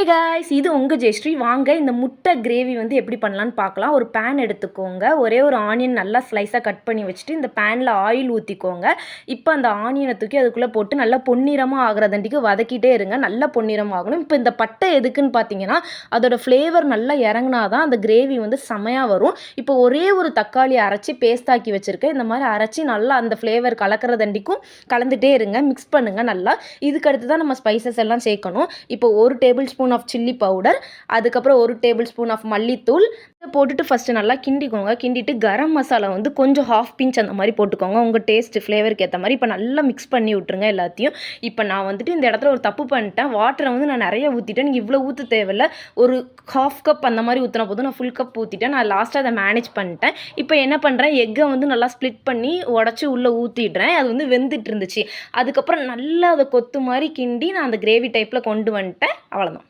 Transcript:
Hey guys, இது உங்கள் ஜெயஸ்ரீ. வாங்க இந்த முட்டை கிரேவி வந்து எப்படி பண்ணலான்னு பார்க்கலாம். ஒரு பேன் எடுத்துக்கோங்க. ஒரே ஒரு ஆனியன் நல்லா ஸ்லைஸாக கட் பண்ணி வச்சுட்டு இந்த பேனில் ஆயில் ஊற்றிக்கோங்க. இப்போ அந்த ஆனியனை தூக்கி அதுக்குள்ளே போட்டு நல்லா பொன்னிறமாக ஆகிறதண்டிக்கு வதக்கிட்டே இருங்க. நல்லா பொன்னிறமாக ஆகணும். இப்போ இந்த பட்டை எதுக்குன்னு பார்த்தீங்கன்னா, அதோட ஃப்ளேவர் நல்லா இறங்குனா தான் அந்த கிரேவி வந்து செமையாக வரும். இப்போ ஒரே ஒரு தக்காளி அரைச்சி பேஸ்டாக்கி வச்சுருக்கேன். இந்த மாதிரி அரைச்சி நல்லா அந்த ஃப்ளேவர் கலக்கிறதண்டிக்கும் கலந்துகிட்டே இருங்க. மிக்ஸ் பண்ணுங்கள் நல்லா. இதுக்கு அடுத்து தான் நம்ம ஸ்பைசஸ் எல்லாம் சேர்க்கணும். இப்போ 1 tablespoon of chilli powder, அதுக்கப்புறம் 1 டேபிள் ஸ்பூன் ஆஃப் மல்லித்தூள் போட்டுட்டு ஃபஸ்ட்டு நல்லா கிண்டிக்கோங்க. கிண்டிட்டு கரம் மசாலா வந்து கொஞ்சம் 1/2 பிஞ்ச் அந்த மாதிரி போட்டுக்கோங்க. உங்கள் டேஸ்ட் ஃப்ளேவருக்கு ஏற்ற மாதிரி. இப்போ நல்லா மிக்ஸ் பண்ணி விட்ருங்க எல்லாத்தையும். இப்போ நான் வந்துட்டு இந்த இடத்துல ஒரு தப்பு பண்ணிட்டேன். வாட்டரை வந்து நான் நிறைய ஊற்றிட்டேன். நீங்கள் இவ்வளோ ஊற்ற தேவையில்ல. ஒரு 1/2 கப் அந்த மாதிரி ஊற்றினா போதும். நான் ஃபுல் கப் ஊற்றிட்டேன். நான் லாஸ்ட்டாக அதை மேனேஜ் பண்ணிட்டேன். இப்போ என்ன பண்ணுறேன், எக்கை வந்து நல்லா ஸ்ப்ளிட் பண்ணி உடச்சி உள்ளே ஊற்றிடுறேன். அது வந்து வெந்துட்டு இருந்துச்சு. அதுக்கப்புறம் நல்லா அதை கொத்து மாதிரி கிண்டி நான் அந்த கிரேவி டைப்பில் கொண்டு வந்துட்டேன். அவ்வளோதான்.